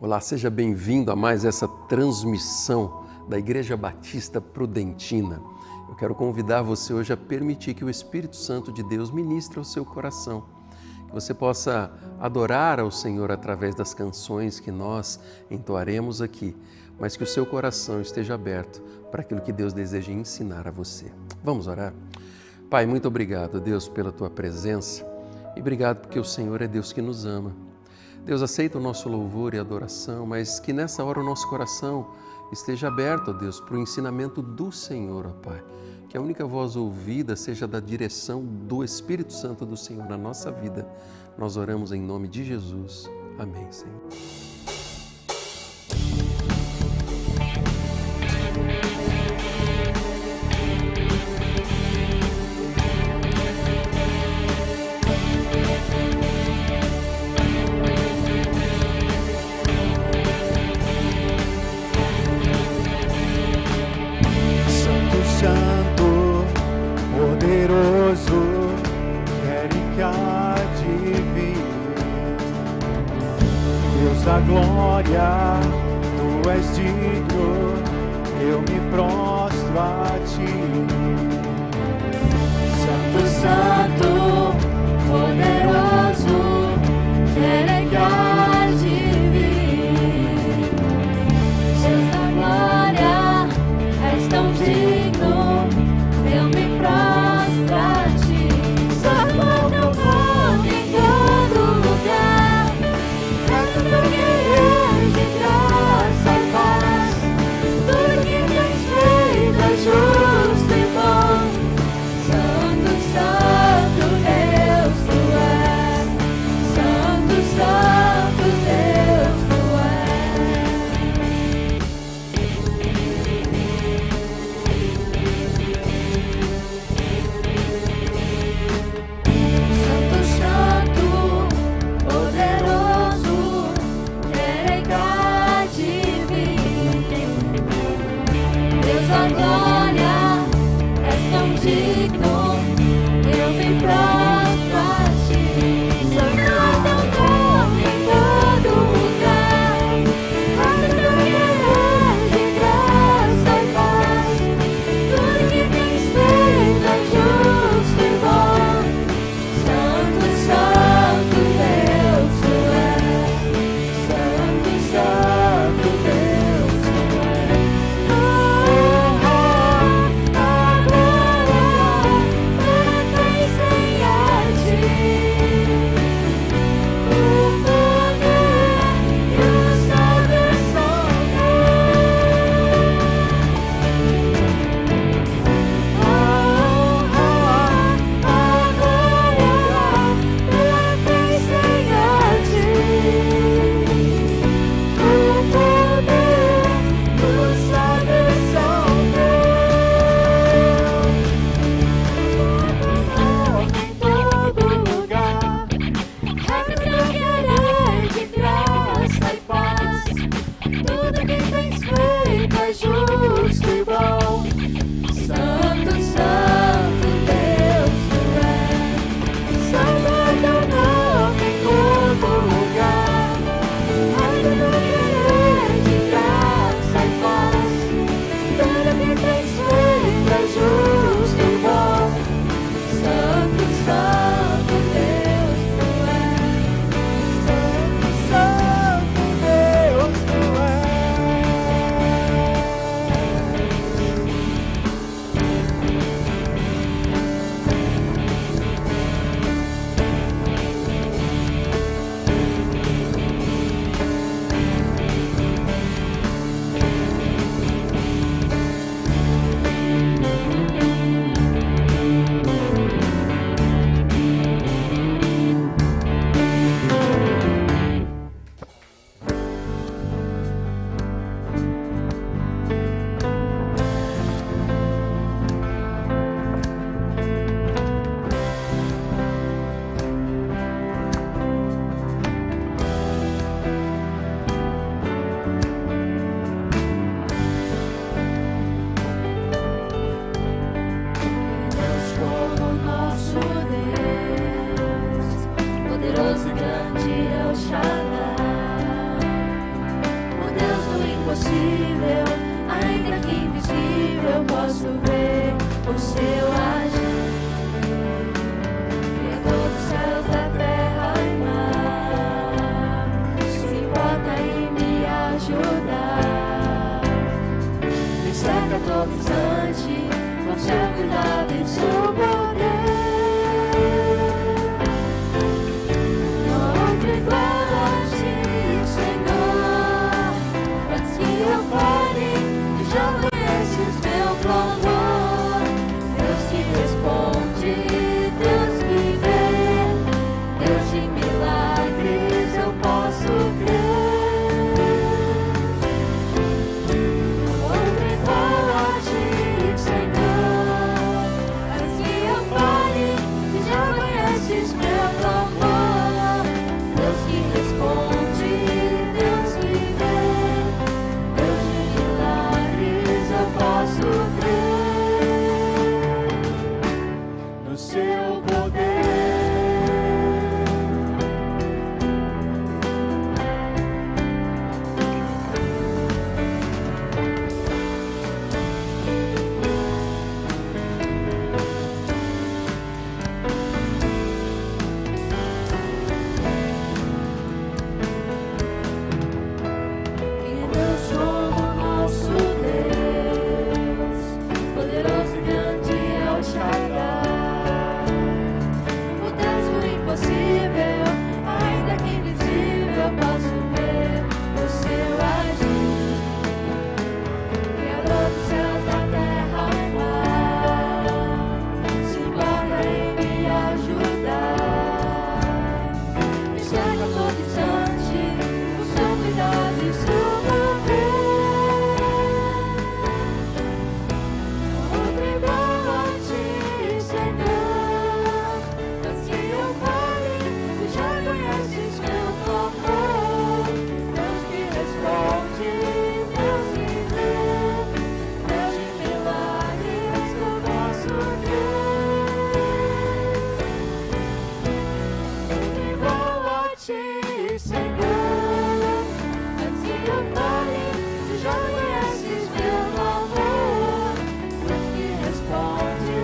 Olá, seja bem-vindo a mais essa transmissão da Igreja Batista Prudentina. Eu quero convidar você hoje a permitir que o Espírito Santo de Deus ministre ao seu coração, que você possa adorar ao Senhor através das canções que nós entoaremos aqui, mas que o seu coração esteja aberto para aquilo que Deus deseja ensinar a você. Vamos orar? Pai, muito obrigado, Deus, pela Tua presença e obrigado porque o Senhor é Deus que nos ama. Deus, aceita o nosso louvor e adoração, mas que nessa hora o nosso coração esteja aberto, ó Deus, para o ensinamento do Senhor, ó Pai. Que a única voz ouvida seja da direção do Espírito Santo do Senhor na nossa vida. Nós oramos em nome de Jesus. Amém, Senhor. Glória, Tu és digno, eu me prostro a Ti. Santo, Santo, poderoso, quero que há de vir. Deus da glória, és tão digno, eu me prostro a Ti. Salva teu nome em todo lugar, canto teu guerreiro de graça e paz. Tudo que tens feito é justo e bom. Santo, Santo Deus Tu és. Santo, Santo Deus Tu Santo, Santo, poderoso, quero há de vir. Deus da glória, és tão digno, eu me prostro a Ti. Santo teu nome em todo lugar, canto teu guerreiro de graça e paz. Tudo que tens feito é justo e bom. Santo, Santo Deus Tu és. Santo, Santo Deus Tu és. impossível, ainda que invisível, posso ver o seu agir. Criador dos céus, da terra e mar, se importa em me ajudar. Me cerca todo instante com seu cuidado e seu poder. Não há outro igual a ti, Senhor. Antes que eu fale, tu já conheces meu clamor. Deus que responde, Deus que vê, Deus de milagres eu posso crer. Não há outro igual a ti, Senhor. Antes que eu fale, tu já conheces meu clamor. Deus que responde, Deus que vê, Deus de milagres eu posso crer. No seu poder. Quem é Deus como nosso Deus? Poderoso e grande é o Shaddai. O Deus do impossível, ainda que invisível, posso ver o seu agir. Criador dos céus, da terra e mar, se importa em me ajudar. Me cerca todo instante com seu cuidado e seu poder. Outro igual a ti, Senhor. Antes que eu fale, tu já conheces meu clamor. Deus que responde, Deus que vê, Deus de milagres eu posso crer. Outro igual a ti, Senhor. Antes que eu fale, tu já conheces meu clamor. Deus que responde,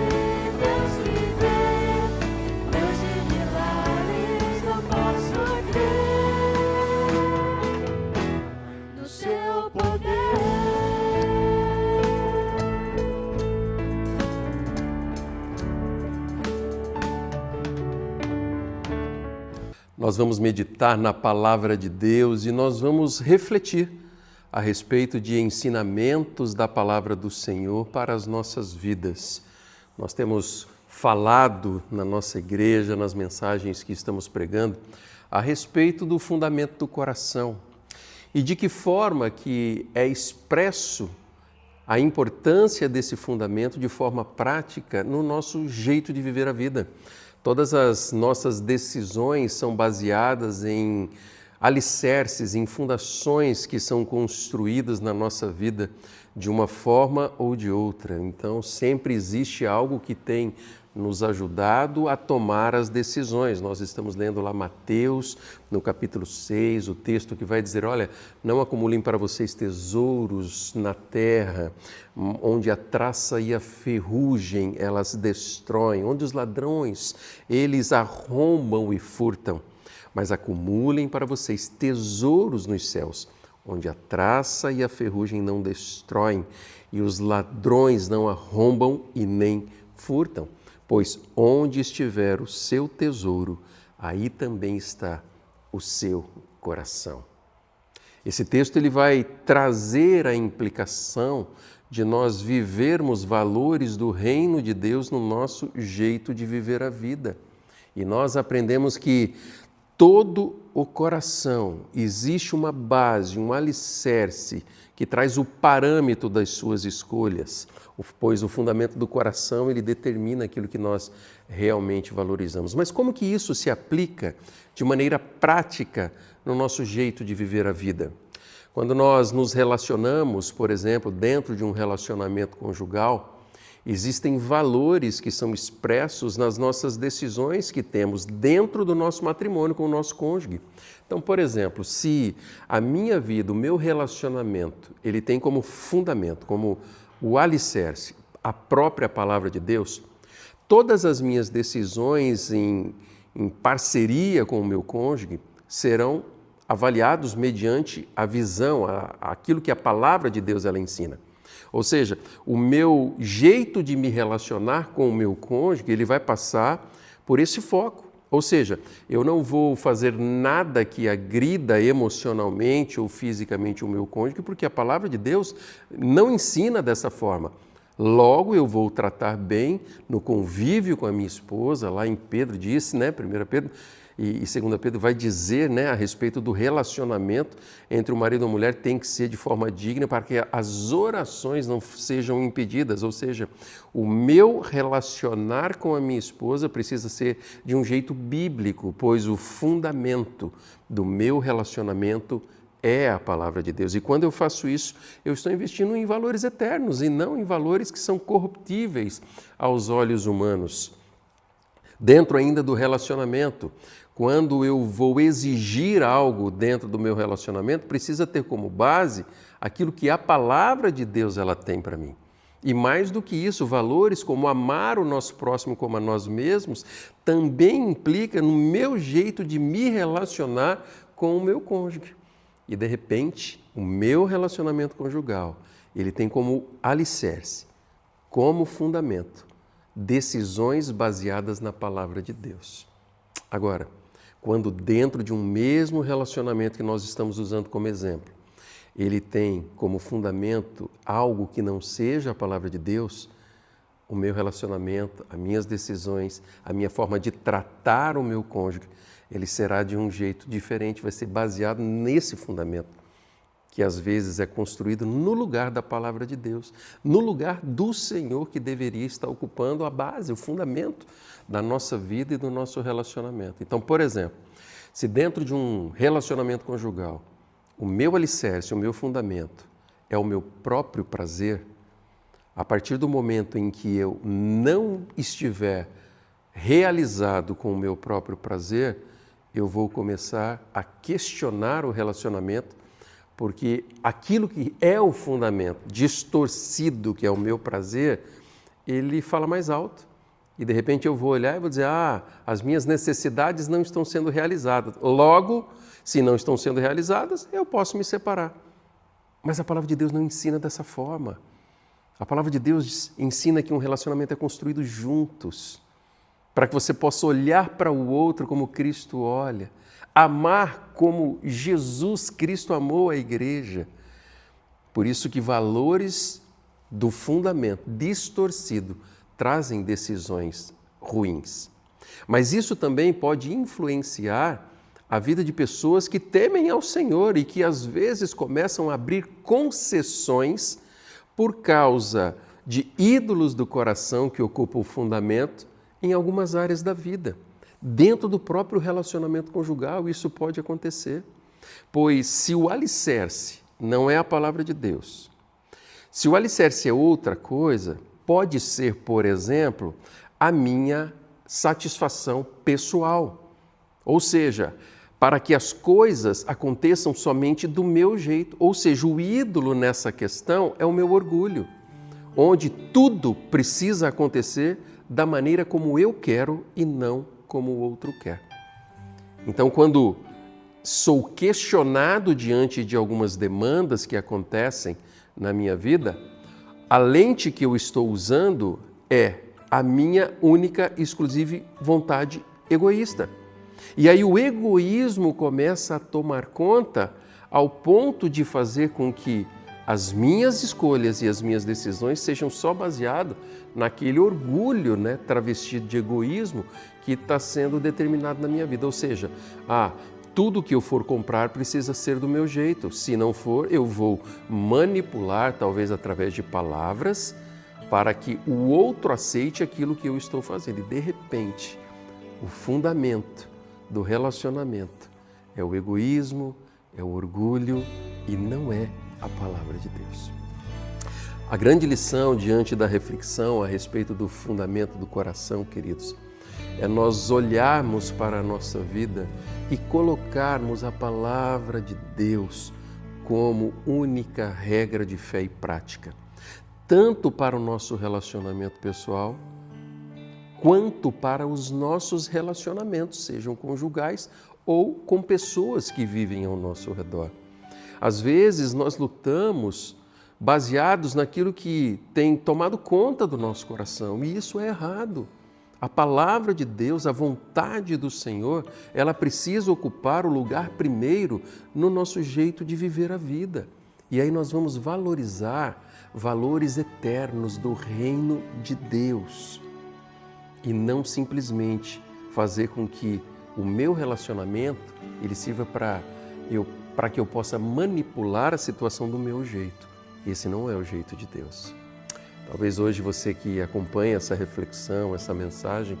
Deus que vê, Deus de milagres eu posso crer. No seu poder. Nós vamos meditar na palavra de Deus e nós vamos refletir a respeito de ensinamentos da palavra do Senhor para as nossas vidas. Nós temos falado na nossa igreja, nas mensagens que estamos pregando, a respeito do fundamento do coração e de que forma que é expresso a importância desse fundamento de forma prática no nosso jeito de viver a vida. Todas as nossas decisões são baseadas em alicerces, em fundações que são construídas na nossa vida de uma forma ou de outra. Então, sempre existe algo que tem nos ajudado a tomar as decisões. Nós estamos lendo lá Mateus, no capítulo 6, o texto que vai dizer, olha, não acumulem para vocês tesouros na terra, onde a traça e a ferrugem elas destroem, onde os ladrões eles arrombam e furtam, mas acumulem para vocês tesouros nos céus, onde a traça e a ferrugem não destroem e os ladrões não arrombam e nem furtam. Pois onde estiver o seu tesouro, aí também está o seu coração. Esse texto ele vai trazer a implicação de nós vivermos valores do reino de Deus no nosso jeito de viver a vida. E nós aprendemos que todo o coração existe uma base, um alicerce que traz o parâmetro das suas escolhas, pois o fundamento do coração ele determina aquilo que nós realmente valorizamos. Mas como que isso se aplica de maneira prática no nosso jeito de viver a vida? Quando nós nos relacionamos, por exemplo, dentro de um relacionamento conjugal, Existem valores que são expressos nas nossas decisões que temos dentro do nosso matrimônio com o nosso cônjuge. Então, por exemplo, se a minha vida, o meu relacionamento, ele tem como fundamento, como o alicerce, a própria palavra de Deus, todas as minhas decisões em parceria com o meu cônjuge serão avaliados mediante a visão, aquilo que a palavra de Deus ela ensina. Ou seja, o meu jeito de me relacionar com o meu cônjuge, ele vai passar por esse foco. Ou seja, eu não vou fazer nada que agrida emocionalmente ou fisicamente o meu cônjuge, porque a palavra de Deus não ensina dessa forma. Logo, eu vou tratar bem no convívio com a minha esposa, lá em Pedro disse, né, 1 Pedro e 2 Pedro vai dizer, né, a respeito do relacionamento entre o marido e a mulher tem que ser de forma digna para que as orações não sejam impedidas, ou seja, o meu relacionar com a minha esposa precisa ser de um jeito bíblico, pois o fundamento do meu relacionamento é a palavra de Deus. E quando eu faço isso, eu estou investindo em valores eternos e não em valores que são corruptíveis aos olhos humanos. Dentro ainda do relacionamento, quando eu vou exigir algo dentro do meu relacionamento, precisa ter como base aquilo que a palavra de Deus ela tem para mim. E mais do que isso, valores como amar o nosso próximo como a nós mesmos, também implica no meu jeito de me relacionar com o meu cônjuge. E de repente, o meu relacionamento conjugal, ele tem como alicerce, como fundamento, decisões baseadas na palavra de Deus. Agora, quando dentro de um mesmo relacionamento que nós estamos usando como exemplo, ele tem como fundamento algo que não seja a palavra de Deus, o meu relacionamento, as minhas decisões, a minha forma de tratar o meu cônjuge, ele será de um jeito diferente, vai ser baseado nesse fundamento, que às vezes é construído no lugar da palavra de Deus, no lugar do Senhor que deveria estar ocupando a base, o fundamento da nossa vida e do nosso relacionamento. Então, por exemplo, se dentro de um relacionamento conjugal, o meu alicerce, o meu fundamento é o meu próprio prazer, a partir do momento em que eu não estiver realizado com o meu próprio prazer, eu vou começar a questionar o relacionamento, porque aquilo que é o fundamento, distorcido, que é o meu prazer, ele fala mais alto. E de repente eu vou olhar e vou dizer, as minhas necessidades não estão sendo realizadas. Logo, se não estão sendo realizadas, eu posso me separar. Mas a palavra de Deus não ensina dessa forma. A palavra de Deus ensina que um relacionamento é construído juntos, para que você possa olhar para o outro como Cristo olha, amar como Jesus Cristo amou a igreja. Por isso que valores do fundamento distorcido trazem decisões ruins. Mas isso também pode influenciar a vida de pessoas que temem ao Senhor e que às vezes começam a abrir concessões por causa de ídolos do coração que ocupam o fundamento em algumas áreas da vida. Dentro do próprio relacionamento conjugal, isso pode acontecer. Pois se o alicerce não é a palavra de Deus, se o alicerce é outra coisa, pode ser, por exemplo, a minha satisfação pessoal. Ou seja, para que as coisas aconteçam somente do meu jeito. Ou seja, o ídolo nessa questão é o meu orgulho, onde tudo precisa acontecer da maneira como eu quero e não como o outro quer. Então, quando sou questionado diante de algumas demandas que acontecem na minha vida, a lente que eu estou usando é a minha única e exclusiva vontade egoísta. E aí o egoísmo começa a tomar conta ao ponto de fazer com que as minhas escolhas e as minhas decisões sejam só baseadas naquele orgulho, né, travestido de egoísmo que está sendo determinado na minha vida. Ou seja, tudo que eu for comprar precisa ser do meu jeito. Se não for, eu vou manipular, talvez através de palavras, para que o outro aceite aquilo que eu estou fazendo. E de repente, o fundamento do relacionamento é o egoísmo, é o orgulho e não é a palavra de Deus. A grande lição diante da reflexão a respeito do fundamento do coração, queridos, é nós olharmos para a nossa vida e colocarmos a palavra de Deus como única regra de fé e prática, tanto para o nosso relacionamento pessoal, quanto para os nossos relacionamentos, sejam conjugais ou com pessoas que vivem ao nosso redor. Às vezes nós lutamos baseados naquilo que tem tomado conta do nosso coração, e isso é errado. A palavra de Deus, a vontade do Senhor, ela precisa ocupar o lugar primeiro no nosso jeito de viver a vida. E aí nós vamos valorizar valores eternos do reino de Deus e não simplesmente fazer com que o meu relacionamento ele sirva para que eu possa manipular a situação do meu jeito. Esse não é o jeito de Deus. Talvez hoje você que acompanha essa reflexão, essa mensagem,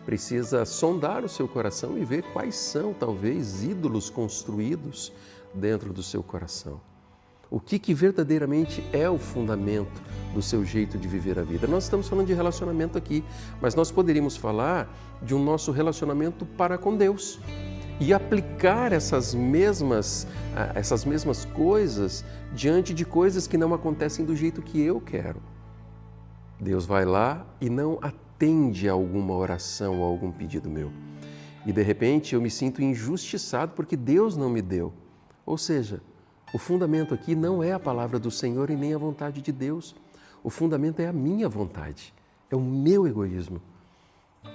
precisa sondar o seu coração e ver quais são, talvez, ídolos construídos dentro do seu coração. O que verdadeiramente é o fundamento do seu jeito de viver a vida? Nós estamos falando de relacionamento aqui, mas nós poderíamos falar de um nosso relacionamento para com Deus e aplicar essas mesmas coisas diante de coisas que não acontecem do jeito que eu quero. Deus vai lá e não atende a alguma oração ou a algum pedido meu. E de repente eu me sinto injustiçado porque Deus não me deu. Ou seja, o fundamento aqui não é a palavra do Senhor e nem a vontade de Deus. O fundamento é a minha vontade, é o meu egoísmo.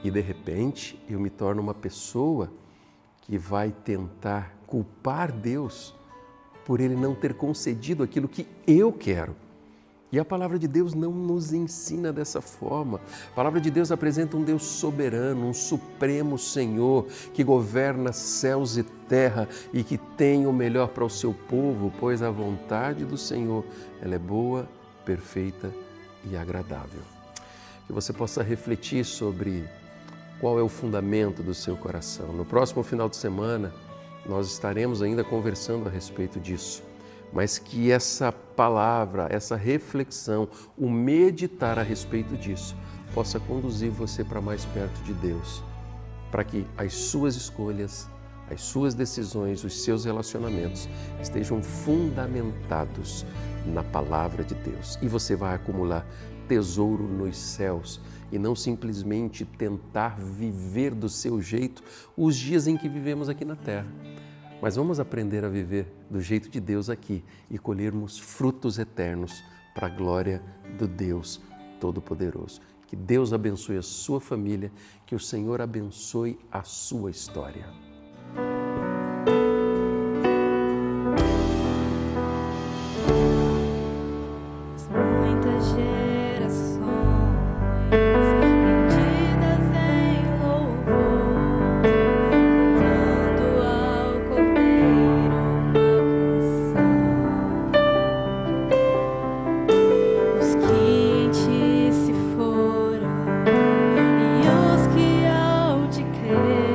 E de repente eu me torno uma pessoa que vai tentar culpar Deus por Ele não ter concedido aquilo que eu quero. E a palavra de Deus não nos ensina dessa forma. A palavra de Deus apresenta um Deus soberano, um supremo Senhor que governa céus e terra e que tem o melhor para o seu povo, pois a vontade do Senhor ela é boa, perfeita e agradável. Que você possa refletir sobre qual é o fundamento do seu coração. No próximo final de semana, nós estaremos ainda conversando a respeito disso. Mas que essa palavra, essa reflexão, o meditar a respeito disso, possa conduzir você para mais perto de Deus, para que as suas escolhas, as suas decisões, os seus relacionamentos estejam fundamentados na palavra de Deus. E você vai acumular tesouro nos céus e não simplesmente tentar viver do seu jeito os dias em que vivemos aqui na terra. Mas vamos aprender a viver do jeito de Deus aqui e colhermos frutos eternos para a glória do Deus Todo-Poderoso. Que Deus abençoe a sua família, que o Senhor abençoe a sua história. Muitas gerações rendidas em louvor, cantando ao Cordeiro uma canção. Os que em ti se foram e os que hão de crer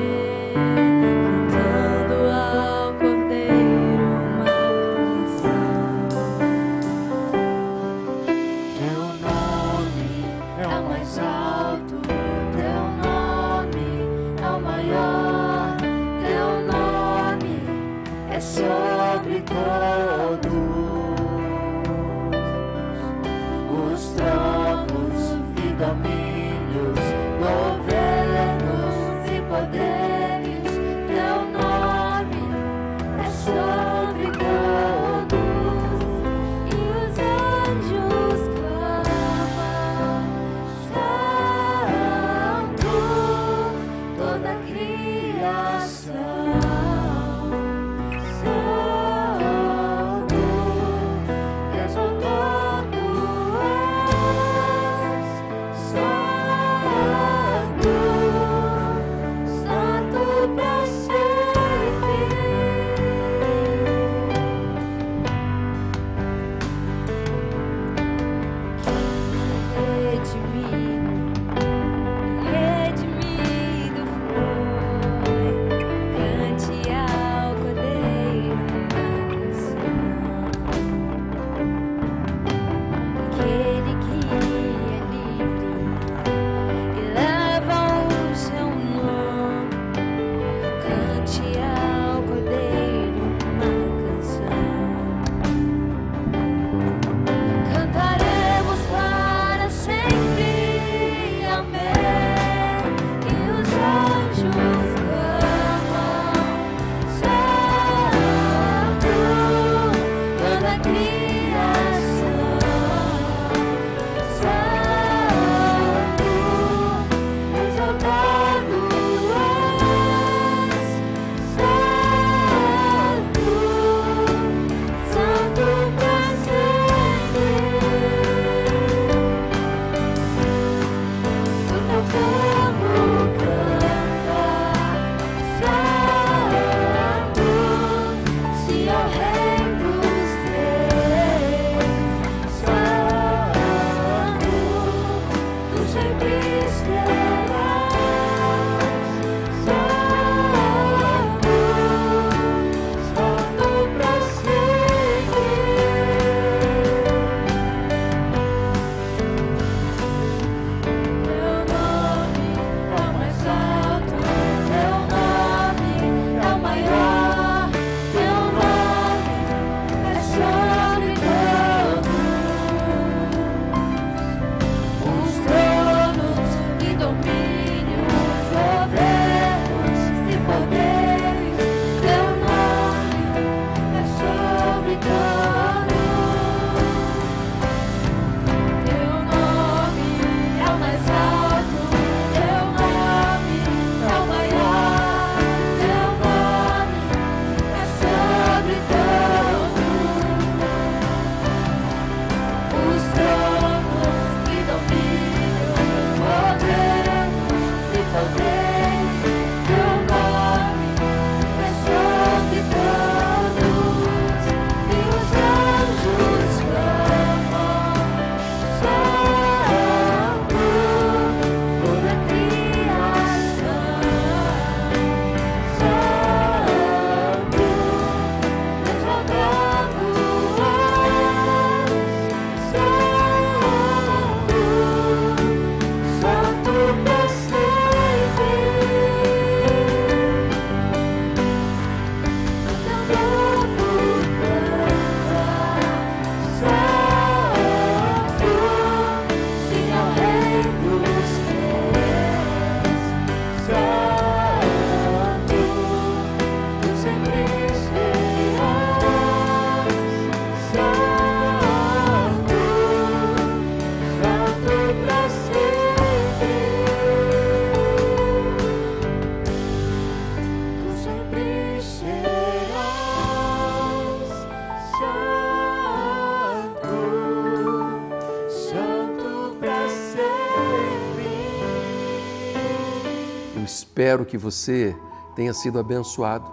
espero que você tenha sido abençoado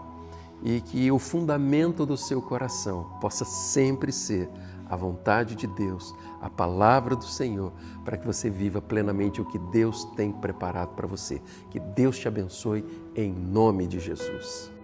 e que o fundamento do seu coração possa sempre ser a vontade de Deus, a palavra do Senhor, para que você viva plenamente o que Deus tem preparado para você. Que Deus te abençoe em nome de Jesus.